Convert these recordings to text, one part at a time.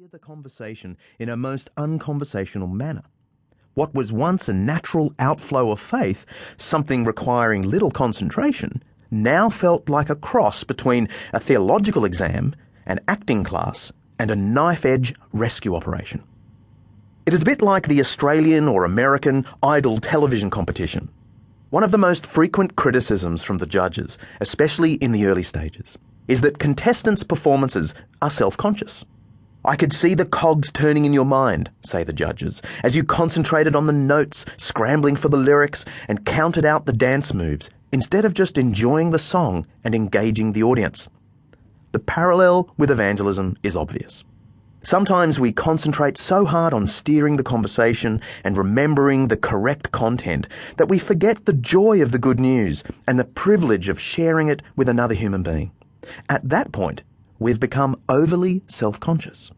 steer the conversation in a most unconversational manner. What was once a natural outflow of faith, something requiring little concentration, now felt like a cross between a theological exam, an acting class, and a knife-edge rescue operation. It is a bit like the Australian or American Idol television competition. One of the most frequent criticisms from the judges, especially in the early stages, is that contestants' performances are self-conscious. I could see the cogs turning in your mind, say the judges, as you concentrated on the notes, scrambling for the lyrics, and counted out the dance moves, instead of just enjoying the song and engaging the audience. The parallel with evangelism is obvious. Sometimes we concentrate so hard on steering the conversation and remembering the correct content that we forget the joy of the good news and the privilege of sharing it with another human being. At that point, we've become overly self-conscious.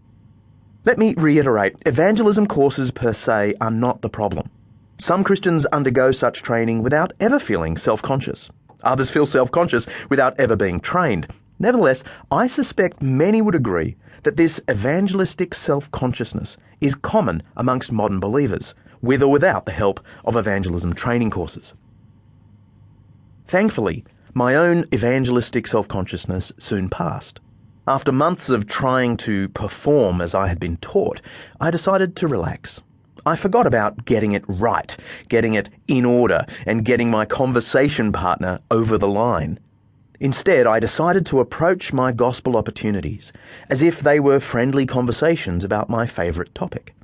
Let me reiterate, evangelism courses per se are not the problem. Some Christians undergo such training without ever feeling self-conscious. Others feel self-conscious without ever being trained. Nevertheless, I suspect many would agree that this evangelistic self-consciousness is common amongst modern believers, with or without the help of evangelism training courses. Thankfully, my own evangelistic self-consciousness soon passed. After months of trying to perform as I had been taught, I decided to relax. I forgot about getting it right, getting it in order, and getting my conversation partner over the line. Instead, I decided to approach my gospel opportunities as if they were friendly conversations about my favourite topic.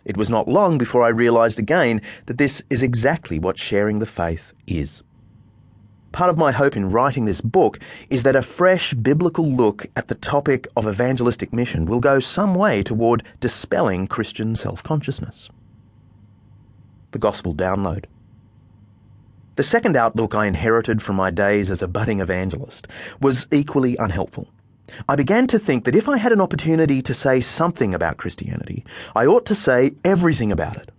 It was not long before I realised again that this is exactly what sharing the faith is. Part of my hope in writing this book is that a fresh biblical look at the topic of evangelistic mission will go some way toward dispelling Christian self-consciousness. The Gospel Download. The second outlook I inherited from my days as a budding evangelist was equally unhelpful. I began to think that if I had an opportunity to say something about Christianity, I ought to say everything about it.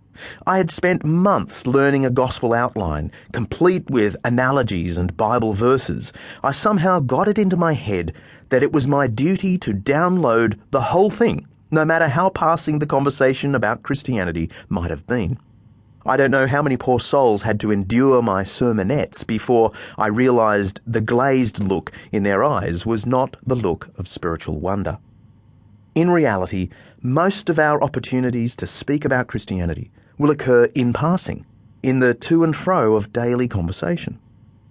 I had spent months learning a gospel outline, complete with analogies and Bible verses. I somehow got it into my head that it was my duty to download the whole thing, no matter how passing the conversation about Christianity might have been. I don't know how many poor souls had to endure my sermonettes before I realized the glazed look in their eyes was not the look of spiritual wonder. In reality, most of our opportunities to speak about Christianity will occur in passing, in the to and fro of daily conversation.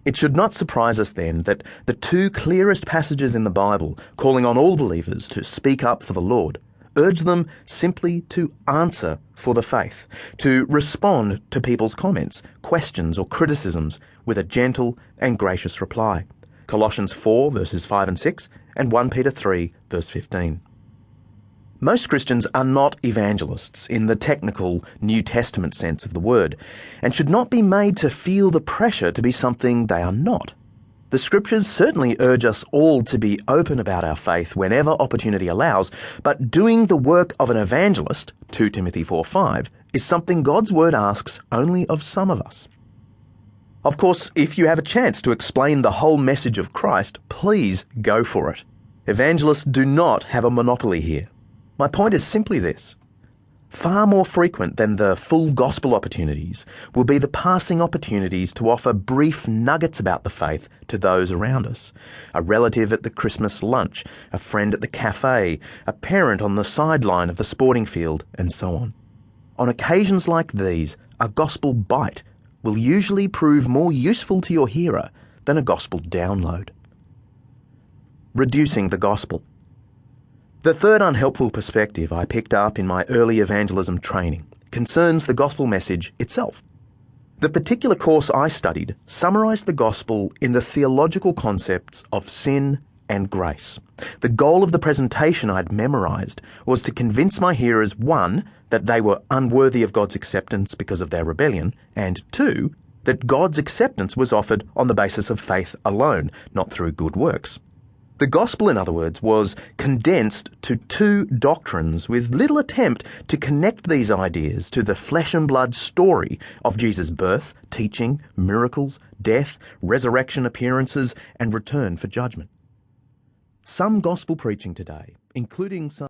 It should not surprise us then that the two clearest passages in the Bible calling on all believers to speak up for the Lord urge them simply to answer for the faith, to respond to people's comments, questions or criticisms with a gentle and gracious reply. Colossians 4 verses 5 and 6 and 1 Peter 3 verse 15. Most Christians are not evangelists in the technical New Testament sense of the word, and should not be made to feel the pressure to be something they are not. The Scriptures certainly urge us all to be open about our faith whenever opportunity allows, but doing the work of an evangelist, 2 Timothy 4:5, is something God's Word asks only of some of us. Of course, if you have a chance to explain the whole message of Christ, please go for it. Evangelists do not have a monopoly here. My point is simply this. Far more frequent than the full gospel opportunities will be the passing opportunities to offer brief nuggets about the faith to those around us. A relative at the Christmas lunch, a friend at the cafe, a parent on the sideline of the sporting field, and so on. On occasions like these, a gospel bite will usually prove more useful to your hearer than a gospel download. Reducing the gospel. The third unhelpful perspective I picked up in my early evangelism training concerns the gospel message itself. The particular course I studied summarized the gospel in the theological concepts of sin and grace. The goal of the presentation I'd memorized was to convince my hearers, 1, that they were unworthy of God's acceptance because of their rebellion, and 2, that God's acceptance was offered on the basis of faith alone, not through good works. The gospel, in other words, was condensed to 2 doctrines with little attempt to connect these ideas to the flesh and blood story of Jesus' birth, teaching, miracles, death, resurrection appearances, and return for judgment. Some gospel preaching today, including some